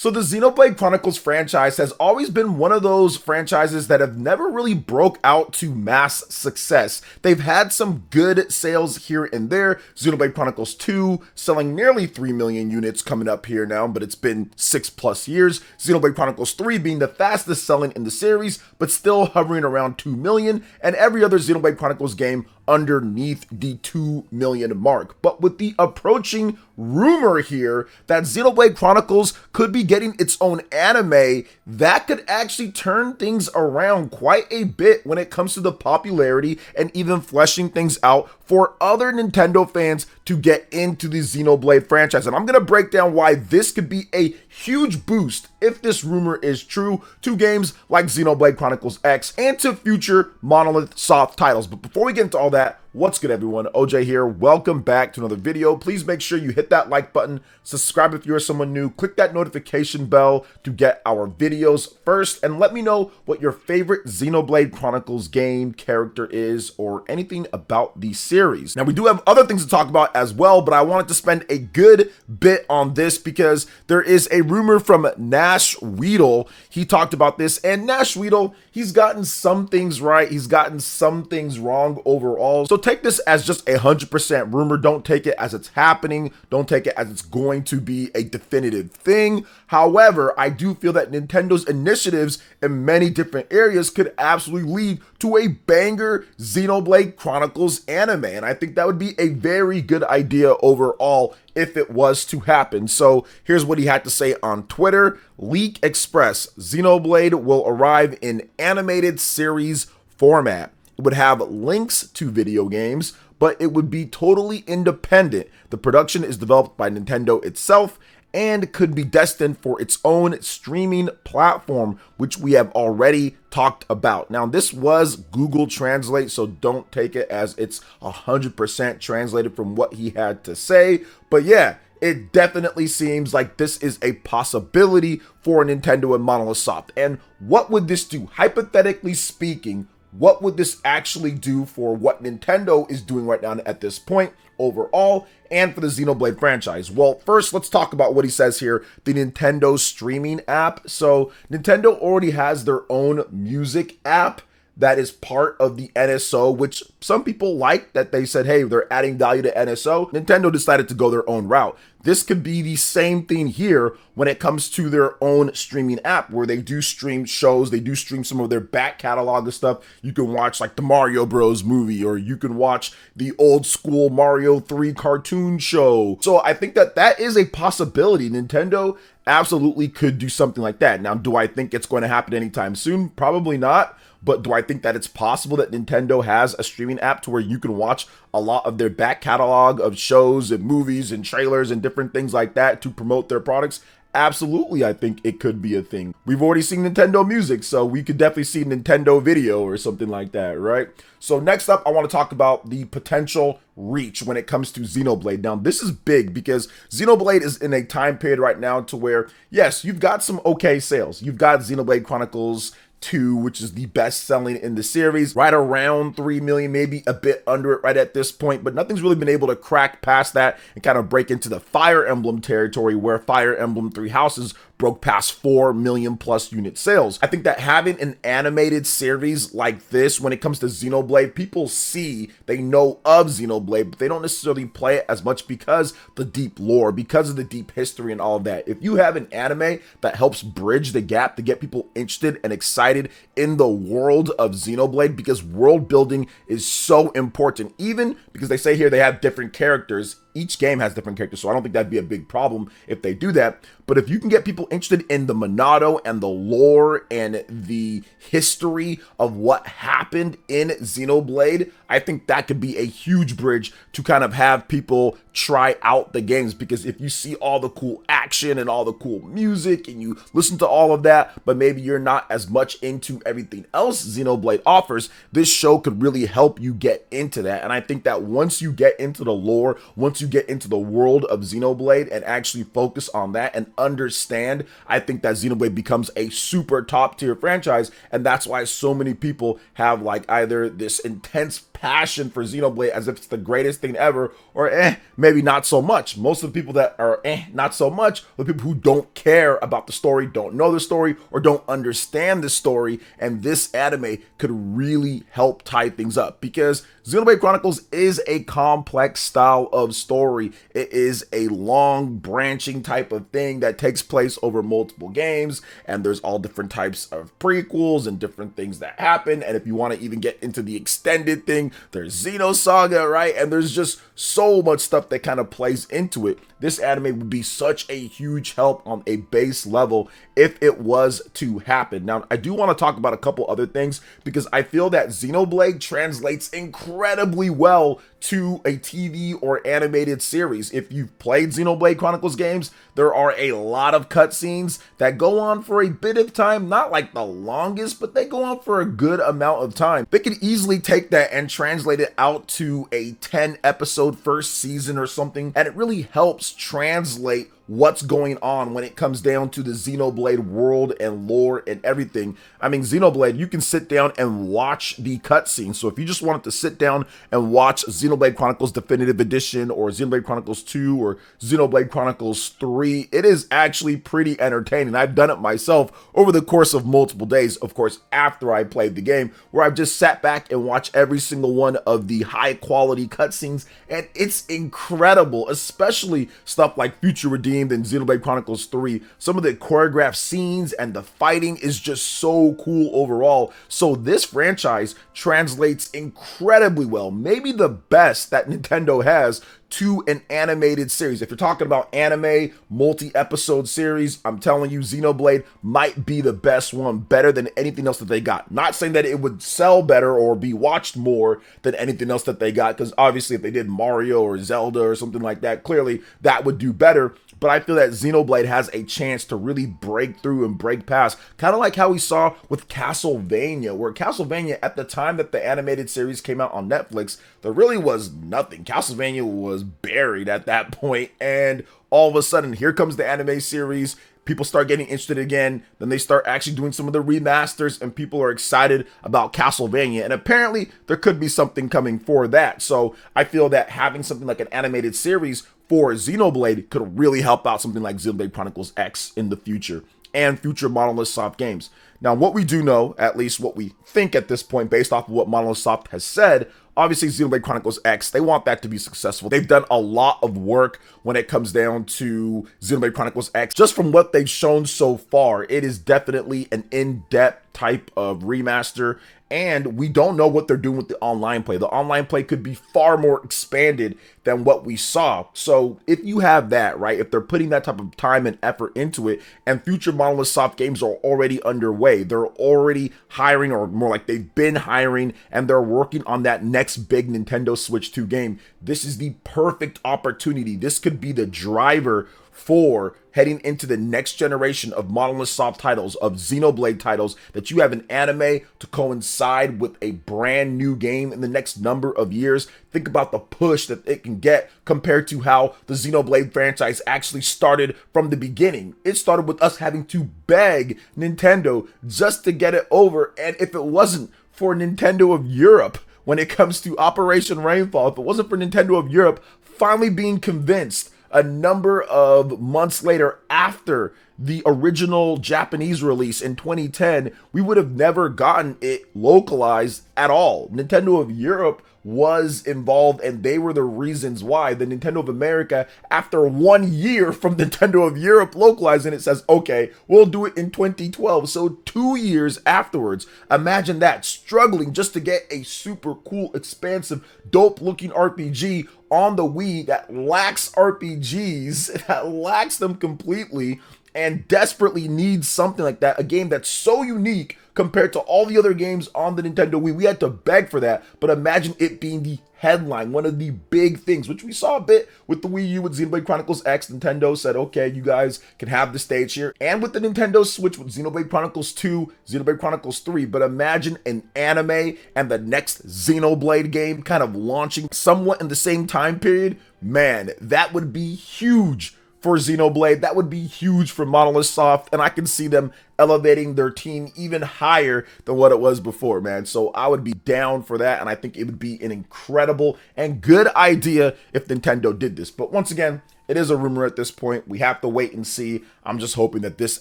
So the Xenoblade Chronicles franchise has always been one of those franchises that have never really broke out to mass success. They've had some good sales here and there. Xenoblade Chronicles 2 selling nearly 3 million units coming up here now, but it's been 6+ years. Xenoblade Chronicles 3 being the fastest selling in the series, but still hovering around 2 million, and every other Xenoblade Chronicles game underneath the 2 million mark. But with the approaching rumor here that Xenoblade Chronicles could be getting its own anime, that could actually turn things around quite a bit when it comes to the popularity and even fleshing things out for other Nintendo fans to get into the Xenoblade franchise. And I'm going to break down why this could be a huge boost, if this rumor is true, to games like Xenoblade Chronicles X and to future Monolith Soft titles. But before we get into all that, what's good everyone? OJ here. Welcome back to another video. Please make sure you hit that like button, subscribe if you're someone new, click that notification bell to get our videos first, and let me know what your favorite Xenoblade Chronicles game, character is, or anything about the series. Now we do have other things to talk about as well, but I wanted to spend a good bit on this because there is a rumor from Nash Weedle. He talked about this, and Nash Weedle, he's gotten some things right, he's gotten some things wrong overall. So take this as just 100% rumor. Don't take it as it's happening. Don't take it as it's going to be a definitive thing. However, I do feel that Nintendo's initiatives in many different areas could absolutely lead to a banger Xenoblade Chronicles anime. And I think that would be a very good idea overall if it was to happen. So here's what he had to say on Twitter. Leak Express: Xenoblade will arrive in animated series format. It would have links to video games, but it would be totally independent. The production is developed by Nintendo itself and could be destined for its own streaming platform, which we have already talked about. Now, this was Google Translate, so don't take it as it's 100% translated from what he had to say. But yeah, it definitely seems like this is a possibility for Nintendo and Monolith Soft. And what would this do? Hypothetically speaking, what would this actually do for what Nintendo is doing right now at this point overall and for the Xenoblade franchise? Well, first, let's talk about what he says here, the Nintendo streaming app. So Nintendo already has their own music app that is part of the NSO, which some people like that. They said, hey, they're adding value to NSO. Nintendo decided to go their own route. This could be the same thing here when it comes to their own streaming app, where they do stream shows, they do stream some of their back catalog of stuff. You can watch like the Mario Bros movie, or you can watch the old school Mario 3 cartoon show. So I think that that is a possibility. Nintendo absolutely could do something like that. Now, do I think it's going to happen anytime soon? Probably not. But do I think that it's possible that Nintendo has a streaming app to where you can watch a lot of their back catalog of shows and movies and trailers and different things like that to promote their products? Absolutely, I think it could be a thing. We've already seen Nintendo Music, so we could definitely see Nintendo Video or something like that, right? So next up, I want to talk about the potential reach when it comes to Xenoblade. Now, this is big because Xenoblade is in a time period right now to where, yes, you've got some okay sales. You've got Xenoblade Chronicles 2, which is the best selling in the series, right around 3 million, maybe a bit under it right at this point, but nothing's really been able to crack past that and kind of break into the Fire Emblem territory, where Fire Emblem Three Houses broke past 4 million plus unit sales. I think that having an animated series like this, when it comes to Xenoblade, people see, they know of Xenoblade, but they don't necessarily play it as much because the deep lore, because of the deep history and all of that. If you have an anime that helps bridge the gap to get people interested and excited in the world of Xenoblade, because world building is so important, even because they say here they have different characters. Each game has different characters, so I don't think that'd be a big problem if they do that. But if you can get people interested in the Monado and the lore and the history of what happened in Xenoblade, I think that could be a huge bridge to kind of have people try out the games. Because if you see all the cool action and all the cool music and you listen to all of that, but maybe you're not as much into everything else Xenoblade offers, this show could really help you get into that. And I think that once you get into the lore, once you get into the world of Xenoblade and actually focus on that and understand, I think that Xenoblade becomes a super top tier franchise. And that's why so many people have like either this intense passion for Xenoblade as if it's the greatest thing ever, or maybe not so much. Most of the people that are not so much are the people who don't care about the story, don't know the story, or don't understand the story. And this anime could really help tie things up, because Xenoblade Chronicles is a complex style of story. It is a long branching type of thing that takes place over multiple games, and there's all different types of prequels and different things that happen. And if you want to even get into the extended thing, there's Xenosaga, right? And there's just so much stuff that kind of plays into it. This anime would be such a huge help on a base level if it was to happen. Now, I do want to talk about a couple other things, because I feel that Xenoblade translates incredibly well to a TV or animated series. If you've played Xenoblade Chronicles games, there are a lot of cutscenes that go on for a bit of time, not like the longest, but they go on for a good amount of time. They could easily take that and translate it out to a 10 episode first season or something, and it really helps translate what's going on when it comes down to the Xenoblade world and lore and everything. I mean, Xenoblade, you can sit down and watch the cutscenes. So if you just wanted to sit down and watch Xenoblade Chronicles Definitive Edition, or Xenoblade Chronicles 2, or Xenoblade Chronicles 3, it is actually pretty entertaining. I've done it myself over the course of multiple days, of course, after I played the game, where I've just sat back and watched every single one of the high quality cutscenes, and it's incredible, especially stuff like Future Redeemed and Xenoblade Chronicles 3. Some of the choreographed scenes and the fighting is just so cool overall. So this franchise translates incredibly well, maybe the best that Nintendo has, to an animated series. If you're talking about anime multi-episode series, I'm telling you, Xenoblade might be the best one, better than anything else that they got. Not saying that it would sell better or be watched more than anything else that they got, because obviously if they did Mario or Zelda or something like that, clearly that would do better. But I feel that Xenoblade has a chance to really break through and break past, kind of like how we saw with Castlevania, where Castlevania, at the time that the animated series came out on Netflix, there really was nothing. Castlevania was buried at that point, and all of a sudden, here comes the anime series. People start getting interested again. Then they start actually doing some of the remasters, and people are excited about Castlevania. And apparently, there could be something coming for that. So I feel that having something like an animated series for Xenoblade could really help out something like Xenoblade Chronicles X in the future, and future Monolith Soft games. Now, what we do know, at least what we think at this point, based off of what Monolith Soft has said, obviously Xenoblade Chronicles X, they want that to be successful. They've done a lot of work when it comes down to Xenoblade Chronicles X. Just from what they've shown so far, it is definitely an in-depth type of remaster, and we don't know what they're doing with the online play. The online play could be far more expanded than what we saw. So if you have that, right, if they're putting that type of time and effort into it, and future Monolith Soft games are already underway, they're already hiring, or more like they've been hiring, and they're working on that next big Nintendo Switch 2 game, this is the perfect opportunity. This could be the driver for heading into the next generation of Monolith Soft titles, of Xenoblade titles, that you have an anime to coincide with a brand new game in the next number of years. Think about the push that it can get compared to how the Xenoblade franchise actually started from the beginning. It started with us having to beg Nintendo just to get it over, and if it wasn't for Nintendo of Europe, when it comes to Operation Rainfall, if it wasn't for Nintendo of Europe finally being convinced a number of months later after the original Japanese release in 2010, we would have never gotten it localized at all. Nintendo of Europe was involved, and they were the reasons why. The Nintendo of America, after 1 year from Nintendo of Europe localizing it, says, okay, we'll do it in 2012. So 2 years afterwards, imagine that, struggling just to get a super cool, expansive, dope looking RPG on the Wii that lacks RPGs, that lacks them completely, and desperately needs something like that, a game that's so unique compared to all the other games on the Nintendo Wii. We had to beg for that, but imagine it being the headline, one of the big things, which we saw a bit with the Wii U with Xenoblade Chronicles X. Nintendo said, okay, you guys can have the stage here. And with the Nintendo Switch with Xenoblade Chronicles 2, Xenoblade Chronicles 3. But imagine an anime and the next Xenoblade game kind of launching somewhat in the same time period. Man, that would be huge for Xenoblade. That would be huge for Monolith Soft, and I can see them elevating their team even higher than what it was before, man. So I would be down for that, and I think it would be an incredible and good idea if Nintendo did this. But once again, it is a rumor at this point. We have to wait and see. I'm just hoping that this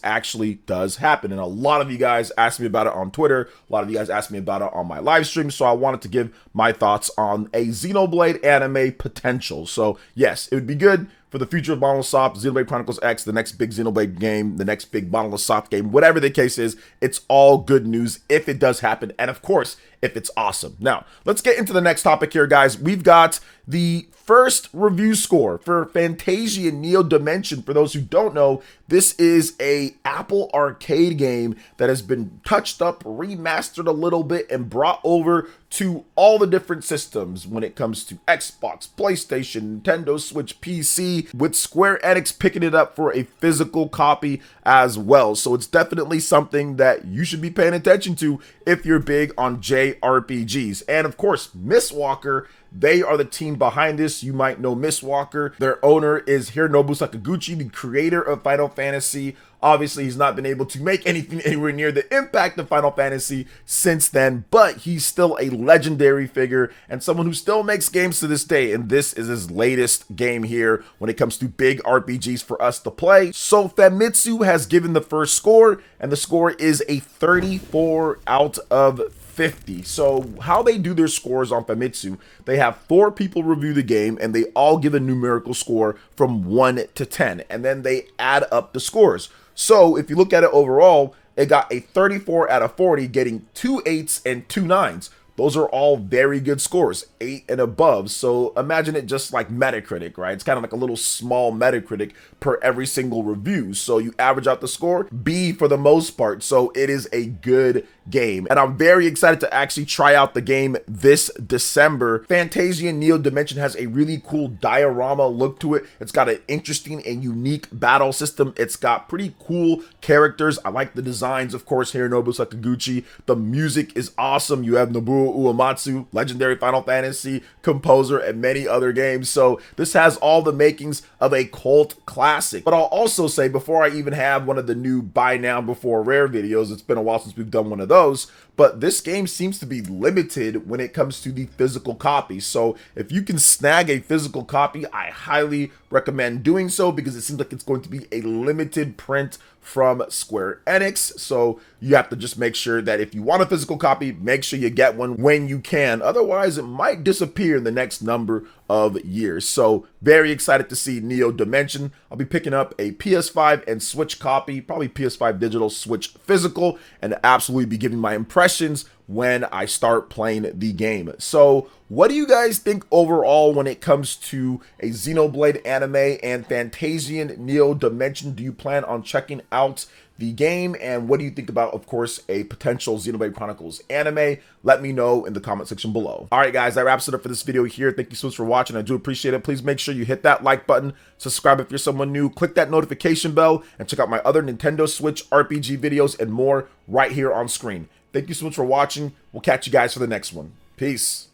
actually does happen. And a lot of you guys asked me about it on Twitter. A lot of you guys asked me about it on my live stream. So I wanted to give my thoughts on a Xenoblade anime potential. So yes, it would be good for the future of Monolith Soft, Xenoblade Chronicles X, the next big Xenoblade game, the next big Monolith Soft game, whatever the case is, it's all good news if it does happen. And of course, if it's awesome. Now, let's get into the next topic here, guys. We've got the first review score for Fantasia Neo Dimension. For those who don't know, this is a Apple Arcade game that has been touched up, remastered a little bit, and brought over to all the different systems when it comes to Xbox, PlayStation, Nintendo Switch, PC, with Square Enix picking it up for a physical copy as well. So it's definitely something that you should be paying attention to if you're big on JRPGs. And of course, Mistwalker, they are the team behind this. You might know Mistwalker. Their owner is Hironobu Sakaguchi, the creator of Final Fantasy. Obviously, he's not been able to make anything anywhere near the impact of Final Fantasy since then, but he's still a legendary figure and someone who still makes games to this day. And this is his latest game here when it comes to big RPGs for us to play. So Famitsu has given the first score, and the score is a 34 out of 50. So how they do their scores on Famitsu, they have 4 people review the game and they all give a numerical score from 1 to 10, and then they add up the scores. So if you look at it overall, it got a 34 out of 40, getting 2 8s and 2 9s. Those are all very good scores, 8 and above. So imagine it just like Metacritic, right? It's kind of like a little small Metacritic per every single review. So you average out the score, B for the most part. So it is a good game. And I'm very excited to actually try out the game this December. Fantasia Neo Dimension has a really cool diorama look to it. It's got an interesting and unique battle system. It's got pretty cool characters. I like the designs, of course, Hironobu Sakaguchi. The music is awesome. You have Nobuo Uematsu, legendary Final Fantasy composer, and many other games. So this has all the makings of a cult classic. But I'll also say, before I even have one of the new buy now before rare videos, it's been a while since we've done one of those, but this game seems to be limited when it comes to the physical copy. So if you can snag a physical copy, I highly recommend doing so, because it seems like it's going to be a limited print from Square Enix. So you have to just make sure that if you want a physical copy, make sure you get one when you can. Otherwise, it might disappear in the next number of years. So very excited to see Neo Dimension. I'll be picking up a PS5 and Switch copy, probably PS5 digital, Switch physical, and absolutely be giving my impressions when I start playing the game. So what do you guys think overall when it comes to a Xenoblade anime and Fantasian Neo Dimension? Do you plan on checking out the game? And what do you think about, of course, a potential Xenoblade Chronicles anime? Let me know in the comment section below. All right, guys, that wraps it up for this video here. Thank you so much for watching. I do appreciate it. Please make sure you hit that like button, subscribe if you're someone new, click that notification bell, and check out my other Nintendo Switch RPG videos and more right here on screen. Thank you so much for watching. We'll catch you guys for the next one. Peace.